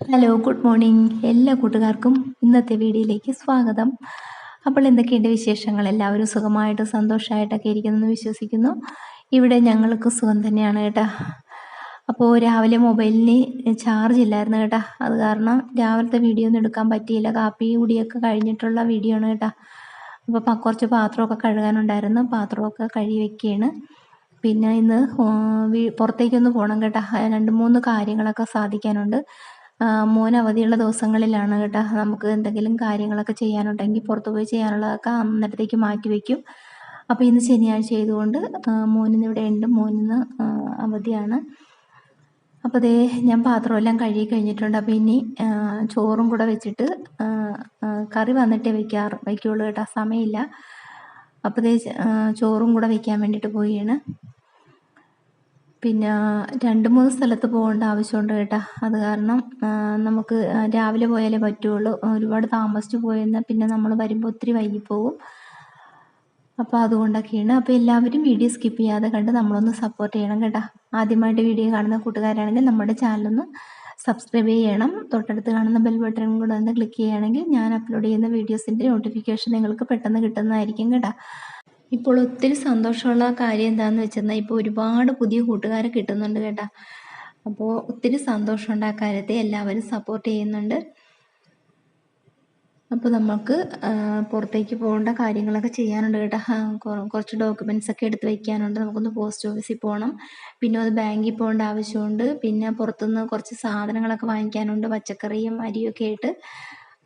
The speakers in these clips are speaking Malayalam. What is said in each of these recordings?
ഹലോ, ഗുഡ് മോർണിംഗ് എല്ലാ കൂട്ടുകാർക്കും ഇന്നത്തെ വീഡിയോയിലേക്ക് സ്വാഗതം. അപ്പോൾ എന്തൊക്കെയുണ്ട് വിശേഷങ്ങൾ? എല്ലാവരും സുഖമായിട്ട് സന്തോഷമായിട്ടൊക്കെ ഇരിക്കുന്നെന്ന് വിശ്വസിക്കുന്നു. ഇവിടെ ഞങ്ങൾക്ക് സുഖം തന്നെയാണ് കേട്ടോ. അപ്പോൾ രാവിലെ മൊബൈലിന് ചാർജ് ഇല്ലായിരുന്നു കേട്ടോ. അത് കാരണം രാവിലത്തെ വീഡിയോ ഒന്നും എടുക്കാൻ പറ്റിയില്ല. കാപ്പി കുടിയൊക്കെ കഴിഞ്ഞിട്ടുള്ള വീഡിയോ ആണ് കേട്ടോ. അപ്പോൾ കുറച്ച് പാത്രമൊക്കെ കഴുകാനുണ്ടായിരുന്നു, പാത്രമൊക്കെ കഴുകി വെക്കുകയാണ്. പിന്നെ ഇന്ന് പുറത്തേക്കൊന്ന് പോകണം കേട്ടോ. 2-3 കാര്യങ്ങളൊക്കെ സാധിക്കാനുണ്ട്. മോന് അവധിയുള്ള ദിവസങ്ങളിലാണ് കേട്ടോ നമുക്ക് എന്തെങ്കിലും കാര്യങ്ങളൊക്കെ ചെയ്യാനുണ്ടെങ്കിൽ പുറത്ത് പോയി ചെയ്യാനുള്ളതൊക്കെ അന്നേരത്തേക്ക് മാറ്റി വയ്ക്കും. അപ്പോൾ ഇന്ന് ശനിയാഴ്ച ആയതുകൊണ്ട് മോനിന്ന് ഇവിടെ ഉണ്ട്, മോനിന്ന് അവധിയാണ്. അപ്പോൾ ദേ ഞാൻ പാത്രമെല്ലാം കഴുകി കഴിഞ്ഞിട്ടുണ്ട്. അപ്പോൾ ഇനി ചോറും കൂടെ വെച്ചിട്ട് കറി വന്നിട്ടേ വയ്ക്കുള്ളൂ കേട്ടോ, സമയമില്ല. അപ്പോൾ ദേ ചോറും കൂടെ വയ്ക്കാൻ വേണ്ടിയിട്ട് പോവുകയാണ്. പിന്നെ 2-3 സ്ഥലത്ത് പോകേണ്ട ആവശ്യമുണ്ട് കേട്ടോ. അത് കാരണം നമുക്ക് രാവിലെ പോയാലേ പറ്റുള്ളൂ. ഒരുപാട് താമസിച്ച് പോയെന്നാൽ പിന്നെ നമ്മൾ വരുമ്പോൾ ഒത്തിരി വൈകിപ്പോകും. അപ്പോൾ അതുകൊണ്ടൊക്കെയാണ്. അപ്പോൾ എല്ലാവരും വീഡിയോ സ്കിപ്പ് ചെയ്യാതെ കണ്ട് നമ്മളൊന്ന് സപ്പോർട്ട് ചെയ്യണം കേട്ടോ. ആദ്യമായിട്ട് വീഡിയോ കാണുന്ന കൂട്ടുകാരാണെങ്കിൽ നമ്മുടെ ചാനലൊന്ന് സബ്സ്ക്രൈബ് ചെയ്യണം. തൊട്ടടുത്ത് കാണുന്ന ബെൽ ബട്ടൺ കൂടെ ഒന്ന് ക്ലിക്ക് ചെയ്യുകയാണെങ്കിൽ ഞാൻ അപ്ലോഡ് ചെയ്യുന്ന വീഡിയോസിൻ്റെ നോട്ടിഫിക്കേഷൻ നിങ്ങൾക്ക് പെട്ടെന്ന് കിട്ടുന്നതായിരിക്കും കേട്ടോ. ഇപ്പോൾ ഒത്തിരി സന്തോഷമുള്ള കാര്യം എന്താണെന്ന് വെച്ചെന്നാൽ ഇപ്പോൾ ഒരുപാട് പുതിയ കൂട്ടുകാരെ കിട്ടുന്നുണ്ട് കേട്ടോ. അപ്പോൾ ഒത്തിരി സന്തോഷമുണ്ട് ആ കാര്യത്തെ, എല്ലാവരും സപ്പോർട്ട് ചെയ്യുന്നുണ്ട്. അപ്പോൾ നമുക്ക് പുറത്തേക്ക് പോകേണ്ട കാര്യങ്ങളൊക്കെ ചെയ്യാനുണ്ട് കേട്ടോ. കുറച്ച് ഡോക്യുമെൻറ്റ്സ് ഒക്കെ എടുത്ത് വയ്ക്കാനുണ്ട്. നമുക്കൊന്ന് പോസ്റ്റ് ഓഫീസിൽ പോകണം, പിന്നെ അത് ബാങ്കിൽ പോകേണ്ട ആവശ്യമുണ്ട്, പിന്നെ പുറത്തുനിന്ന് കുറച്ച് സാധനങ്ങളൊക്കെ വാങ്ങിക്കാനുണ്ട്, പച്ചക്കറിയും അരിയൊക്കെ ആയിട്ട്.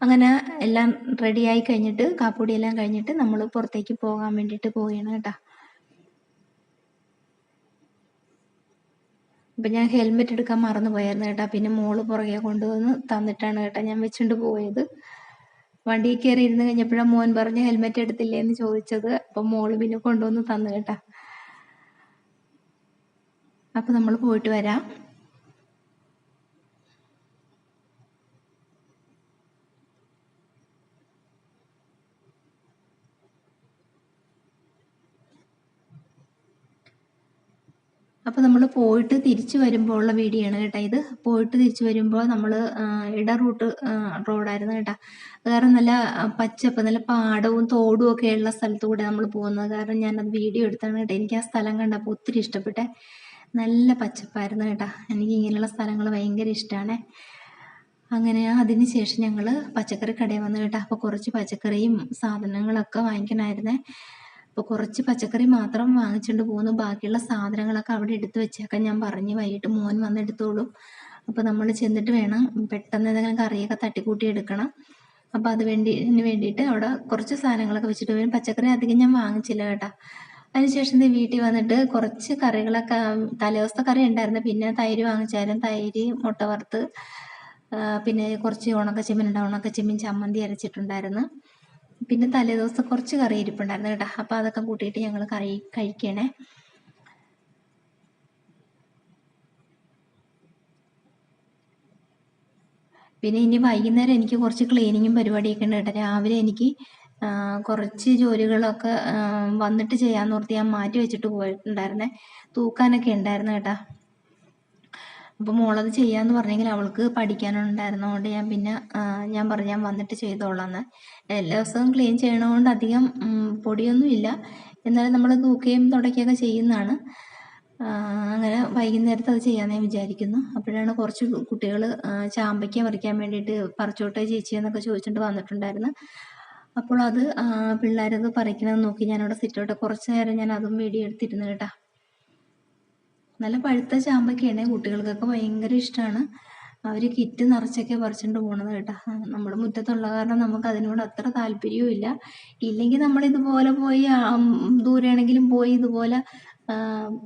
അങ്ങനെ എല്ലാം റെഡിയായി കഴിഞ്ഞിട്ട്, കാപ്പുടിയെല്ലാം കഴിഞ്ഞിട്ട് നമ്മൾ പുറത്തേക്ക് പോകാൻ വേണ്ടിയിട്ട് പോവുകയാണ് കേട്ടോ. അപ്പം ഞാൻ ഹെൽമെറ്റ് എടുക്കാൻ മറന്നു പോയായിരുന്നു കേട്ടോ. പിന്നെ മോള് പുറകെ കൊണ്ടുവന്ന് തന്നിട്ടാണ് കേട്ടോ ഞാൻ വെച്ചുകൊണ്ട് പോയത്. വണ്ടിയിൽ കയറി ഇരുന്ന് കഴിഞ്ഞപ്പോഴാണ് മോൻ പറഞ്ഞ് ഹെൽമെറ്റ് എടുത്തില്ലേ എന്ന് ചോദിച്ചത്. അപ്പം മോള് പിന്നെ കൊണ്ടുവന്ന് തന്നു കേട്ടോ. അപ്പം നമ്മൾ പോയിട്ട് വരാം. അപ്പോൾ നമ്മൾ പോയിട്ട് തിരിച്ചു വരുമ്പോൾ ഉള്ള വീഡിയോ ആണ് കേട്ടോ ഇത്. പോയിട്ട് തിരിച്ചു വരുമ്പോൾ നമ്മൾ ഇട റോഡായിരുന്നു കേട്ടോ. അത് കാരണം നല്ല പച്ചപ്പ്, നല്ല പാടവും തോടും ഒക്കെ ഉള്ള സ്ഥലത്തു കൂടെ നമ്മൾ പോകുന്നത് കാരണം ഞാനത് വീഡിയോ എടുത്താണ് കേട്ടോ. എനിക്ക് ആ സ്ഥലം കണ്ടപ്പോൾ ഒത്തിരി ഇഷ്ടപ്പെട്ടെ. നല്ല പച്ചപ്പായിരുന്നു കേട്ടോ. എനിക്ക് ഇങ്ങനെയുള്ള സ്ഥലങ്ങൾ ഭയങ്കര ഇഷ്ടമാണ്. അങ്ങനെ അതിന് ശേഷം ഞങ്ങൾ പച്ചക്കറി കടയിൽ വന്നു കേട്ടോ. അപ്പോൾ കുറച്ച് പച്ചക്കറിയും സാധനങ്ങളൊക്കെ വാങ്ങിക്കണമായിരുന്നേ. അപ്പോൾ കുറച്ച് പച്ചക്കറി മാത്രം വാങ്ങിച്ചുകൊണ്ട് പോകുന്നു, ബാക്കിയുള്ള സാധനങ്ങളൊക്കെ അവിടെ എടുത്ത് വെച്ചേക്കാൻ ഞാൻ പറഞ്ഞു. വൈകിട്ട് മോൻ വന്ന് എടുത്തോളും. അപ്പോൾ നമ്മൾ ചെന്നിട്ട് വേണം പെട്ടെന്ന് ഏതെങ്കിലും കറിയൊക്കെ തട്ടിക്കൂട്ടി എടുക്കണം. അപ്പോൾ അതിന് വേണ്ടിയിട്ട് അവിടെ കുറച്ച് സാധനങ്ങളൊക്കെ വെച്ചിട്ട് വരും. പച്ചക്കറി അധികം ഞാൻ വാങ്ങിച്ചില്ല കേട്ടോ. അതിനുശേഷം വീട്ടിൽ വന്നിട്ട് കുറച്ച് കറികളൊക്കെ, തലേദിവസത്തെ കറി ഉണ്ടായിരുന്നു. പിന്നെ തൈര് വാങ്ങിച്ചായിരുന്നു, തൈര്, മുട്ട വറുത്ത്, പിന്നെ കുറച്ച് ഉണക്കച്ചെമ്മീൻ ചമ്മന്തി അരച്ചിട്ടുണ്ടായിരുന്നു. പിന്നെ തലേദിവസം കുറച്ച് കറി ഇരിപ്പുണ്ടായിരുന്നു കേട്ടോ. അപ്പോൾ അതൊക്കെ കൂട്ടിയിട്ട് ഞങ്ങൾ കറി കഴിക്കണേ. പിന്നെ ഇനി വൈകുന്നേരം എനിക്ക് കുറച്ച് ക്ലീനിങ്ങും പരിപാടിയൊക്കെ ഉണ്ട് കേട്ടോ. രാവിലെ എനിക്ക് കുറച്ച് ജോലികളൊക്കെ വന്നിട്ട് ചെയ്യാമെന്ന് ഓർത്ത് ഞാൻ മാറ്റി വെച്ചിട്ട് പോയിട്ടുണ്ടായിരുന്നേ. തൂക്കാനൊക്കെ ഉണ്ടായിരുന്നു കേട്ടോ. അപ്പോൾ മോളത് ചെയ്യാമെന്ന് പറഞ്ഞെങ്കിൽ അവൾക്ക് പഠിക്കാനുണ്ടായിരുന്നതുകൊണ്ട് ഞാൻ പറഞ്ഞു ഞാൻ വന്നിട്ട് ചെയ്തോളാം. എല്ലാ ദിവസവും ക്ലീൻ ചെയ്യണതുകൊണ്ട് അധികം പൊടിയൊന്നുമില്ല, എന്നാലും നമ്മൾ തൂക്കുകയും തുടയ്ക്കുകയൊക്കെ ചെയ്യുന്നതാണ്. അങ്ങനെ വൈകുന്നേരത്ത് അത് ചെയ്യാമെന്ന് ഞാൻ വിചാരിക്കുന്നു. അപ്പോഴാണ് കുറച്ച് കുട്ടികൾ ചാമ്പയ്ക്ക പറിക്കാൻ വേണ്ടിയിട്ട് പറിച്ചോട്ടെ ചേച്ചി എന്നൊക്കെ ചോദിച്ചുകൊണ്ട് വന്നിട്ടുണ്ടായിരുന്നു. അപ്പോൾ അത് പിള്ളേരത് പറിക്കണമെന്ന് നോക്കി ഞാനവിടെ സിറ്റൗട്ട് കുറച്ച് നേരം ഞാൻ അതും വീഡിയോ എടുത്തിരുന്നു കേട്ടോ. നല്ല പഴുത്ത ചാമ്പയ്ക്കയാണ്, കുട്ടികൾക്കൊക്കെ ഭയങ്കര ഇഷ്ടമാണ്. അവർ കിറ്റ് നിറച്ചൊക്കെ പറിച്ചുകൊണ്ട് പോകണത് കേട്ടോ. നമ്മുടെ മുറ്റത്തുള്ള കാരണം നമുക്ക് അതിനോട് അത്ര താല്പര്യവും ഇല്ല. ഇല്ലെങ്കിൽ നമ്മളിതുപോലെ പോയി ദൂരെയാണെങ്കിലും പോയി ഇതുപോലെ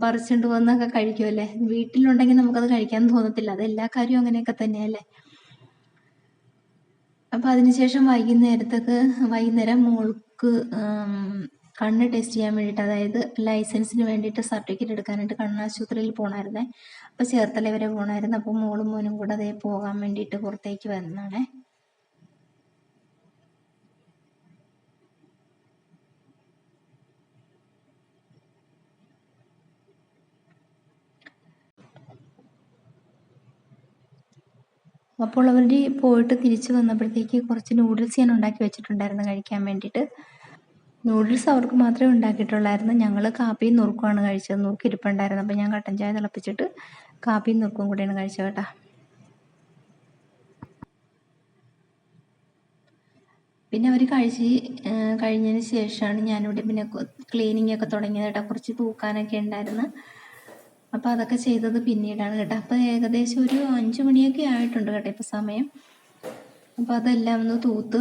പറിച്ചുകൊണ്ട് വന്നൊക്കെ കഴിക്കുമല്ലേ. വീട്ടിലുണ്ടെങ്കിൽ നമുക്കത് കഴിക്കാൻ തോന്നത്തില്ല. അത് എല്ലാ കാര്യവും അങ്ങനെയൊക്കെ തന്നെയല്ലേ. അപ്പോൾ അതിനുശേഷം വൈകുന്നേരം മോൾക്ക് കണ്ണ് ടെസ്റ്റ് ചെയ്യാൻ വേണ്ടിയിട്ട്, അതായത് ലൈസൻസിന് വേണ്ടിയിട്ട് സർട്ടിഫിക്കറ്റ് എടുക്കാനായിട്ട് കണ്ണാശുപത്രിയിൽ പോകണമായിരുന്നേ. അപ്പോൾ ചേർത്തല വരെ പോകണമായിരുന്നു. അപ്പോൾ മോളും മോനും കൂടെ അതേ പോകാൻ വേണ്ടിയിട്ട് പുറത്തേക്ക് വന്നതാണേ. അപ്പോൾ അവർ പോയിട്ട് തിരിച്ച് വന്നപ്പോഴത്തേക്ക് കുറച്ച് നൂഡിൽസ് ഞാൻ ഉണ്ടാക്കി വെച്ചിട്ടുണ്ടായിരുന്നു കഴിക്കാൻ വേണ്ടിയിട്ട്. നൂഡിൽസ് അവർക്ക് മാത്രമേ ഉണ്ടാക്കിയിട്ടുള്ളായിരുന്നു. ഞങ്ങൾ കാപ്പിയും നുറുക്കുമാണ് കഴിച്ചത്. നുറുക്കിരിപ്പുണ്ടായിരുന്നു. അപ്പോൾ ഞാൻ കട്ടൻ ചായ തിളപ്പിച്ചിട്ട് കാപ്പിയും നുറുക്കും കൂടിയാണ് കഴിച്ചത് കേട്ടോ. പിന്നെ അവർ കഴിഞ്ഞതിന് ശേഷമാണ് ഞാനിവിടെ പിന്നെ ക്ലീനിങ് ഒക്കെ തുടങ്ങിയത് കേട്ടോ. കുറച്ച് തൂക്കാനൊക്കെ ഉണ്ടായിരുന്നു. അപ്പോൾ അതൊക്കെ ചെയ്തത് പിന്നീടാണ് കേട്ടോ. അപ്പോൾ ഏകദേശം ഒരു 5 മണിയൊക്കെ ആയിട്ടുണ്ട് കേട്ടോ ഇപ്പോൾ സമയം. അപ്പോൾ അതെല്ലാം ഒന്ന് തൂത്ത്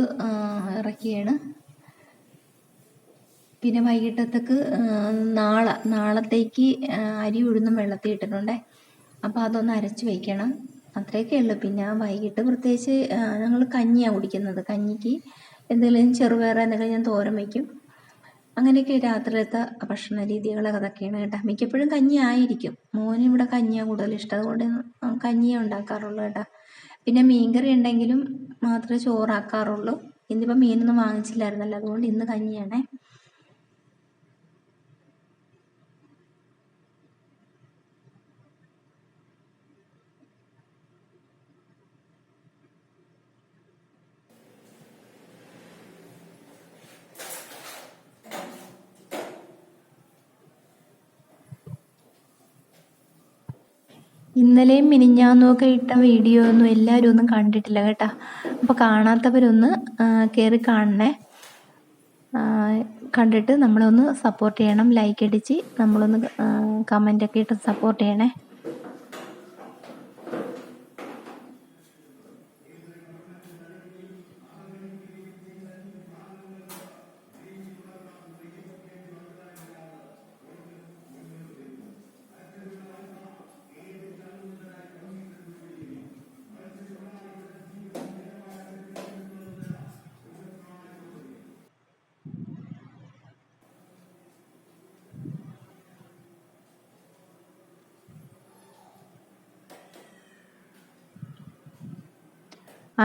ഇറക്കിയാണ്. പിന്നെ വൈകിട്ടത്തേക്ക് നാളത്തേക്ക് അരി ഉഴുന്നും വെള്ളത്തിൽ ഇട്ടിട്ടുണ്ടേ. അപ്പോൾ അതൊന്ന് അരച്ച് വയ്ക്കണം. അത്രയൊക്കെ ഉള്ളൂ. പിന്നെ വൈകിട്ട് പ്രത്യേകിച്ച് ഞങ്ങൾ കഞ്ഞിയാണ് കുടിക്കുന്നത്. കഞ്ഞിക്ക് എന്തെങ്കിലും ചെറുപയർ എന്തെങ്കിലും ഞാൻ തോരൻ വയ്ക്കും. അങ്ങനെയൊക്കെ രാത്രിയിലത്തെ ഭക്ഷണ രീതികളൊക്കെ അതൊക്കെയാണ് കേട്ടോ. മിക്കപ്പോഴും കഞ്ഞി ആയിരിക്കും. മോന് ഇവിടെ കഞ്ഞിയാണ് കൂടുതൽ ഇഷ്ടം. അതുകൊണ്ട് കഞ്ഞിയാണ് ഉണ്ടാക്കാറുള്ളൂ കേട്ടോ. പിന്നെ മീൻകറി ഉണ്ടെങ്കിലും മാത്രമേ ചോറാക്കാറുള്ളൂ. ഇന്നിപ്പോൾ മീനൊന്നും വാങ്ങിച്ചില്ലായിരുന്നല്ലോ, അതുകൊണ്ട് ഇന്ന് കഞ്ഞിയാണേ. ഇന്നലെയും മിനിഞ്ഞാന്നുമൊക്കെ ഇട്ട വീഡിയോ ഒന്നും എല്ലാവരും ഒന്നും കണ്ടിട്ടില്ല കേട്ടോ. അപ്പോൾ കാണാത്തവരൊന്ന് കയറി കാണണേ. കണ്ടിട്ട് നമ്മളൊന്ന് സപ്പോർട്ട് ചെയ്യണം. ലൈക്ക് അടിച്ച് നമ്മളൊന്ന് കമൻ്റൊക്കെ ഇട്ട് സപ്പോർട്ട് ചെയ്യണേ.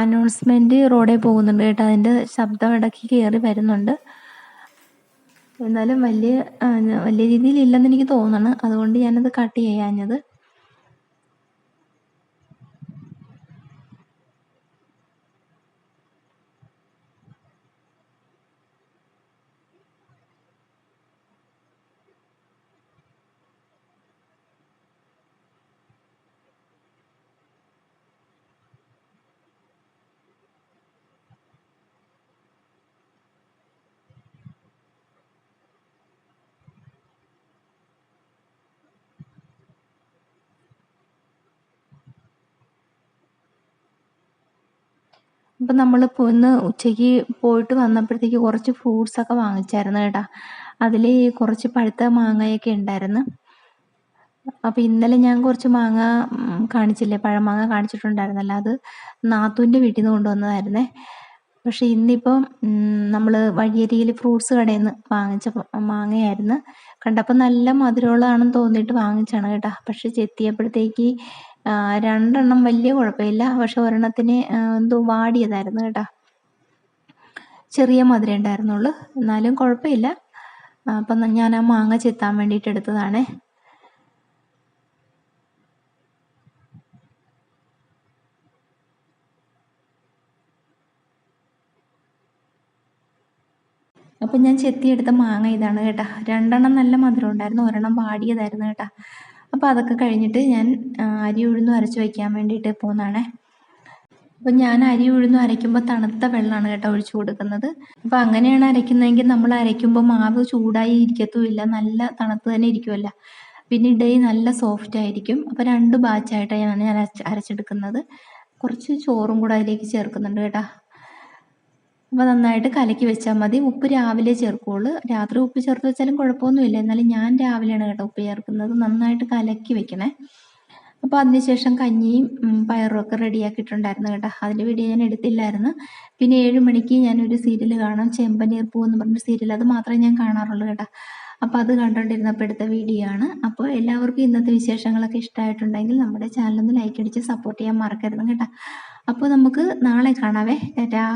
അനൗൺസ്മെൻറ്റ് റോഡിൽ പോകുന്നുണ്ട് കേട്ടോ. അതിൻ്റെ ശബ്ദം ഇടയ്ക്ക് കയറി വരുന്നുണ്ട്. എന്നാലും വലിയ രീതിയിലില്ലെന്ന് എനിക്ക് തോന്നണം. അതുകൊണ്ട് ഞാനത് കട്ട് ചെയ്യാഞ്ഞത്. അപ്പം നമ്മളിപ്പോൾ ഇന്ന് ഉച്ചയ്ക്ക് പോയിട്ട് വന്നപ്പോഴത്തേക്ക് കുറച്ച് ഫ്രൂട്ട്സൊക്കെ വാങ്ങിച്ചായിരുന്നു കേട്ടോ. അതിൽ കുറച്ച് പഴുത്ത മാങ്ങയൊക്കെ ഉണ്ടായിരുന്നു. അപ്പോൾ ഇന്നലെ ഞാൻ കുറച്ച് മാങ്ങ കാണിച്ചില്ലേ, പഴമാങ്ങ കാണിച്ചിട്ടുണ്ടായിരുന്നല്ലോ, അത് നാത്തൂൻ്റെ വീട്ടിൽ നിന്ന് കൊണ്ടുവന്നതായിരുന്നേ. പക്ഷെ ഇന്നിപ്പം നമ്മൾ വഴിയരികിൽ ഫ്രൂട്ട്സ് കടയിൽ നിന്ന് വാങ്ങിച്ച മാങ്ങയായിരുന്നു. കണ്ടപ്പോൾ നല്ല മധുരമുള്ളതാണെന്ന് തോന്നിയിട്ട് വാങ്ങിച്ചാണ് കേട്ടോ. പക്ഷെ ചെത്തിയപ്പോഴത്തേക്ക് 2 വലിയ കുഴപ്പമില്ല. പക്ഷെ ഒരെണ്ണത്തിന് എന്തോ വാടിയതായിരുന്നു കേട്ടോ. ചെറിയ മധുരം ഉണ്ടായിരുന്നുള്ളൂ, എന്നാലും കുഴപ്പമില്ല. അപ്പം ഞാൻ ആ മാങ്ങ ചെത്താൻ വേണ്ടിയിട്ട് എടുത്തതാണേ. അപ്പം ഞാൻ ചെത്തിയെടുത്ത മാങ്ങ ഇതാണ് കേട്ടോ. 2 നല്ല മധുരം ഉണ്ടായിരുന്നു, ഒരെണ്ണം വാടിയതായിരുന്നു കേട്ടോ. അപ്പോൾ അതൊക്കെ കഴിഞ്ഞിട്ട് ഞാൻ അരി ഉഴുന്നും അരച്ച് വയ്ക്കാൻ വേണ്ടിയിട്ട് പോകുന്നതാണേ. അപ്പം ഞാൻ അരി ഉഴുന്നും അരയ്ക്കുമ്പോൾ തണുത്ത വെള്ളമാണ് കേട്ടോ ഒഴിച്ചു കൊടുക്കുന്നത്. അപ്പോൾ അങ്ങനെയാണ് അരയ്ക്കുന്നതെങ്കിൽ നമ്മൾ അരയ്ക്കുമ്പോൾ മാവ് ചൂടായി ഇരിക്കത്തുമില്ല, നല്ല തണുത്ത് തന്നെ ഇരിക്കുമല്ലോ. പിന്നെ ഇഡലി നല്ല സോഫ്റ്റ് ആയിരിക്കും. അപ്പോൾ 2 ബാച്ചായിട്ടാണ് ഞാൻ അരച്ചെടുക്കുന്നത്. കുറച്ച് ചോറും കൂടെ അതിലേക്ക് ചേർക്കുന്നുണ്ട് കേട്ടോ. അപ്പോൾ നന്നായിട്ട് കലക്കി വെച്ചാൽ മതി. ഉപ്പ് രാവിലെ ചേർക്കുകയുള്ളൂ. രാത്രി ഉപ്പ് ചേർത്ത് വെച്ചാലും കുഴപ്പമൊന്നുമില്ല. എന്നാലും ഞാൻ രാവിലെയാണ് കേട്ടോ ഉപ്പ് ചേർക്കുന്നത്. നന്നായിട്ട് കലക്കി വെക്കണേ. അപ്പോൾ അതിനുശേഷം കഞ്ഞിയും പയറും ഒക്കെ റെഡിയാക്കിയിട്ടുണ്ടായിരുന്നു കേട്ടോ. അതിൻ്റെ വീഡിയോ ഞാൻ എടുത്തില്ലായിരുന്നു. പിന്നെ 7 മണിക്ക് ഞാനൊരു സീരിയൽ കാണാം, ചെമ്പനീർ പൂ എന്ന് പറഞ്ഞ സീരിയൽ. അത് മാത്രമേ ഞാൻ കാണാറുള്ളൂ കേട്ടോ. അപ്പോൾ അത് കണ്ടുകൊണ്ടിരുന്നപ്പോൾ എടുത്ത വീഡിയോ ആണ്. അപ്പോൾ എല്ലാവർക്കും ഇന്നത്തെ വിശേഷങ്ങളൊക്കെ ഇഷ്ടമായിട്ടുണ്ടെങ്കിൽ നമ്മുടെ ചാനലൊന്ന് ലൈക്ക് അടിച്ച് സപ്പോർട്ട് ചെയ്യാൻ മറക്കരുത് കേട്ടോ. അപ്പോൾ നമുക്ക് നാളെ കാണാവേ. ടാറ്റാ.